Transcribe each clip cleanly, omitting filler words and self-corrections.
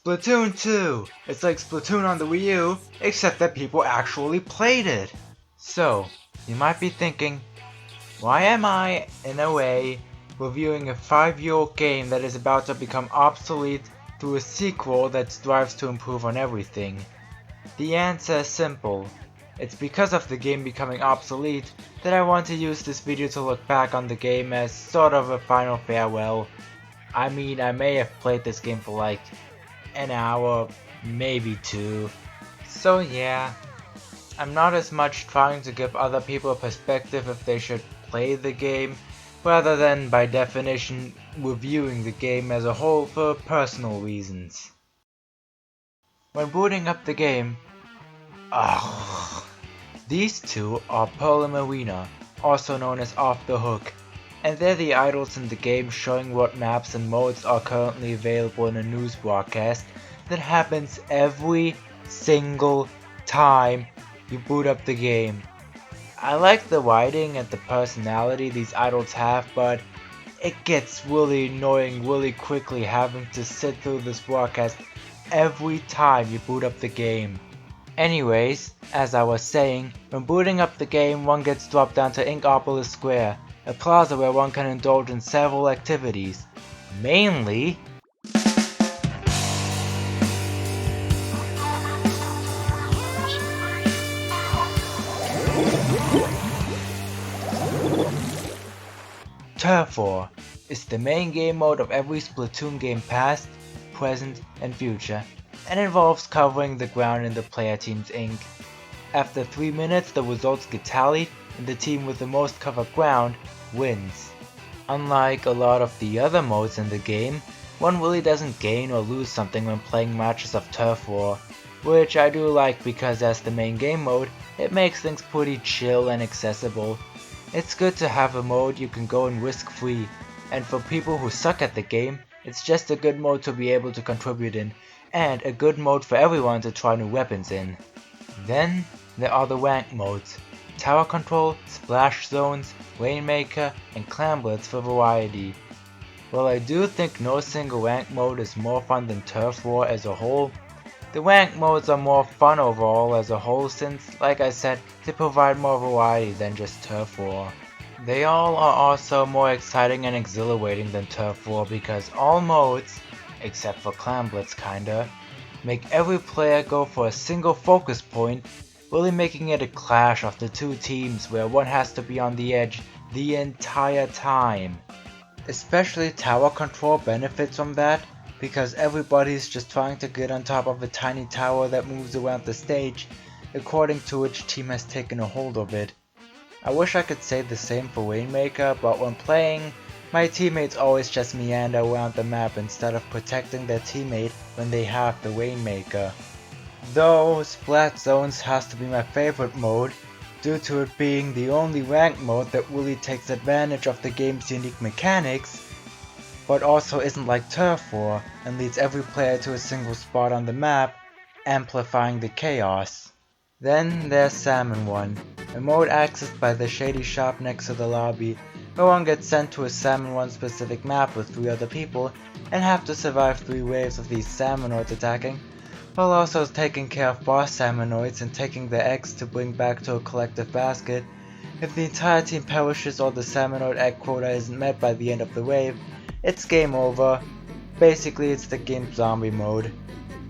Splatoon 2! It's like Splatoon on the Wii U, except that people actually played it! So, you might be thinking, why am I, in a way, reviewing a 5-year-old game that is about to become obsolete through a sequel that strives to improve on everything? The answer is simple. It's because of the game becoming obsolete that I want to use this video to look back on the game as sort of a final farewell. I mean, I may have played this game for like an hour, maybe 2. So yeah, I'm not as much trying to give other people a perspective if they should play the game, rather than by definition reviewing the game as a whole for personal reasons. When booting up the game, these two are Pearl and Marina, also known as Off the Hook, and they're the idols in the game showing what maps and modes are currently available in a news broadcast that happens every single time you boot up the game. I like the writing and the personality these idols have, but it gets really annoying really quickly having to sit through this broadcast every time you boot up the game. Anyways, as I was saying, when booting up the game one gets dropped down to Inkopolis Square, a plaza where one can indulge in several activities, mainly Turf War is the main game mode of every Splatoon game past, present, and future, and involves covering the ground in the player team's ink. After 3 minutes the results get tallied and the team with the most covered ground wins. Unlike a lot of the other modes in the game, one really doesn't gain or lose something when playing matches of Turf War, which I do like because as the main game mode, it makes things pretty chill and accessible. It's good to have a mode you can go in risk free, and for people who suck at the game, it's just a good mode to be able to contribute in, and a good mode for everyone to try new weapons in. Then there are the rank modes, Tower Control, Splash Zones, Rainmaker, and Clamblets for variety. While I do think no single rank mode is more fun than Turf War as a whole, the rank modes are more fun overall as a whole since, like I said, they provide more variety than just Turf War. They all are also more exciting and exhilarating than Turf War because all modes, except for Clamblets kinda, make every player go for a single focus point, really making it a clash of the two teams where one has to be on the edge the entire time. Especially Tower Control benefits from that, because everybody's just trying to get on top of a tiny tower that moves around the stage, according to which team has taken a hold of it. I wish I could say the same for Rainmaker, but when playing, my teammates always just meander around the map instead of protecting their teammate when they have the Rainmaker. Though Splat Zones has to be my favorite mode, due to it being the only ranked mode that really takes advantage of the game's unique mechanics, but also isn't like Turf War and leads every player to a single spot on the map, amplifying the chaos. Then there's Salmon One, a mode accessed by the shady shop next to the lobby, where one gets sent to a Salmon One specific map with 3 other people and have to survive 3 waves of these Salmonoids attacking, while also taking care of boss Salmonoids and taking their eggs to bring back to a collective basket. If the entire team perishes or the Salmonoid egg quota isn't met by the end of the wave, it's game over. Basically it's the game's zombie mode.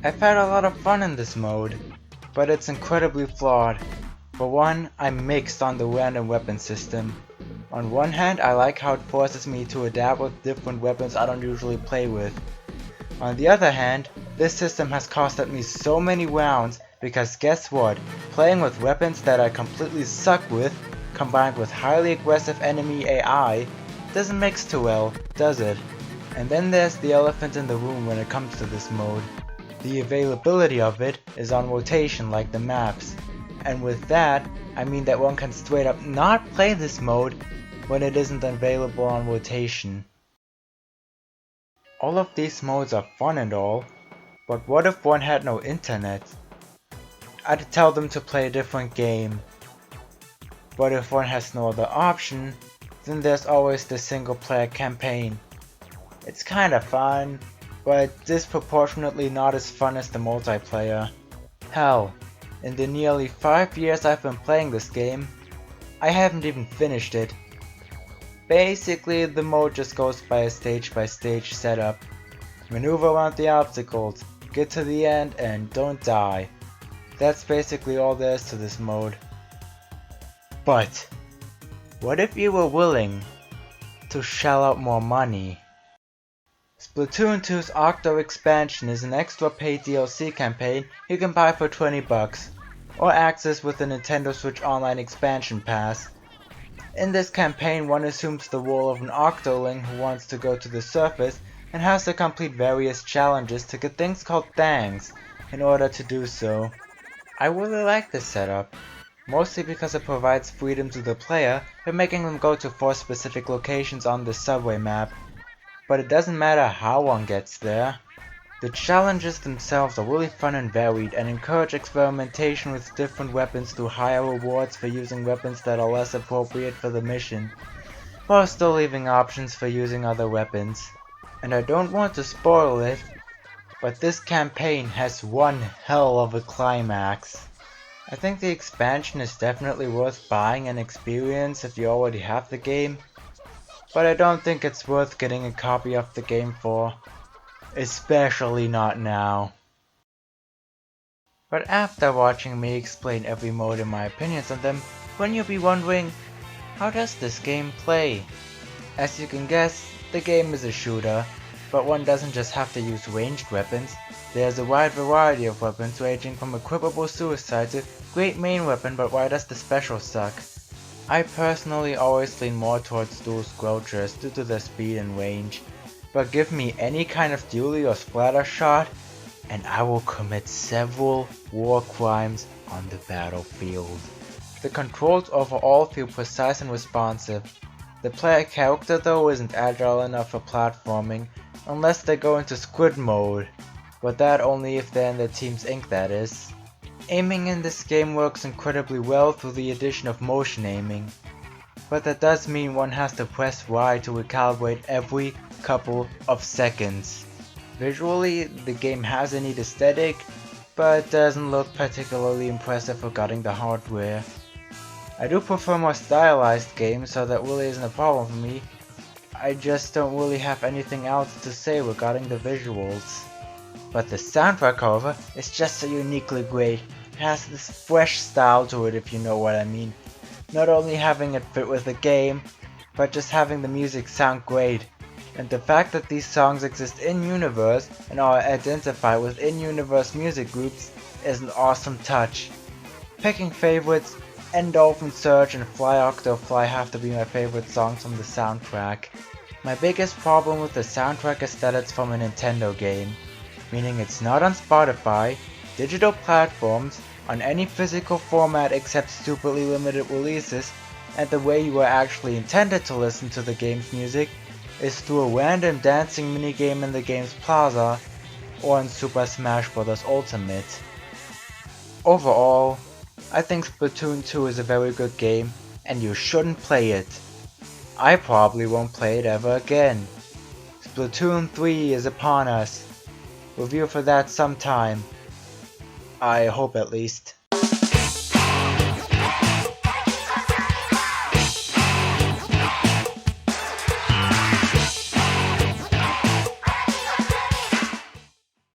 I've had a lot of fun in this mode, but it's incredibly flawed. For one, I'm mixed on the random weapon system. On one hand, I like how it forces me to adapt with different weapons I don't usually play with. On the other hand, this system has costed me so many rounds because guess what, playing with weapons that I completely suck with, combined with highly aggressive enemy AI, doesn't mix too well, does it? And then there's the elephant in the room when it comes to this mode. The availability of it is on rotation like the maps, and with that, I mean that one can straight up not play this mode when it isn't available on rotation. All of these modes are fun and all, but what if one had no internet? I'd tell them to play a different game. But if one has no other option, then there's always the single player campaign. It's kinda fun, but disproportionately not as fun as the multiplayer. Hell, in the nearly 5 years I've been playing this game, I haven't even finished it. Basically, the mode just goes by a stage-by-stage setup. Maneuver around the obstacles, get to the end, and don't die. That's basically all there is to this mode. But, what if you were willing to shell out more money? Splatoon 2's Octo expansion is an extra paid DLC campaign you can buy for $20, or access with the Nintendo Switch Online expansion pass. In this campaign, one assumes the role of an Octoling who wants to go to the surface and has to complete various challenges to get things called thangs in order to do so. I really like this setup, mostly because it provides freedom to the player by making them go to 4 specific locations on the subway map, but it doesn't matter how one gets there. The challenges themselves are really fun and varied and encourage experimentation with different weapons through higher rewards for using weapons that are less appropriate for the mission, while still leaving options for using other weapons. And I don't want to spoil it, but this campaign has one hell of a climax. I think the expansion is definitely worth buying and experience if you already have the game, but I don't think it's worth getting a copy of the game for. Especially not now. But after watching me explain every mode and my opinions on them, wouldn't you be wondering, how does this game play? As you can guess, the game is a shooter, but one doesn't just have to use ranged weapons. There's a wide variety of weapons ranging from equipable suicide to great main weapon, but why does the special suck? I personally always lean more towards dual squelchers due to their speed and range. But give me any kind of dually or splatter shot, and I will commit several war crimes on the battlefield. The controls overall feel precise and responsive. The player character though isn't agile enough for platforming, unless they go into squid mode, but that only if they're in the team's ink, that is. Aiming in this game works incredibly well through the addition of motion aiming, but that does mean one has to press Y to recalibrate every couple of seconds. Visually, the game has a neat aesthetic, but doesn't look particularly impressive regarding the hardware. I do prefer more stylized games, so that really isn't a problem for me. I just don't really have anything else to say regarding the visuals. But the soundtrack, however, is just so uniquely great. It has this fresh style to it, if you know what I mean. Not only having it fit with the game, but just having the music sound great. And the fact that these songs exist in-universe and are identified with in-universe music groups is an awesome touch. Picking favorites, Endolphin Surge and Fly Octo Fly have to be my favorite songs from the soundtrack. My biggest problem with the soundtrack is that it's from a Nintendo game, meaning it's not on Spotify, digital platforms, on any physical format except stupidly limited releases, and the way you are actually intended to listen to the game's music is through a random dancing minigame in the game's plaza or in Super Smash Bros. Ultimate. Overall, I think Splatoon 2 is a very good game and you shouldn't play it. I probably won't play it ever again. Splatoon 3 is upon us. Review for that sometime. I hope at least.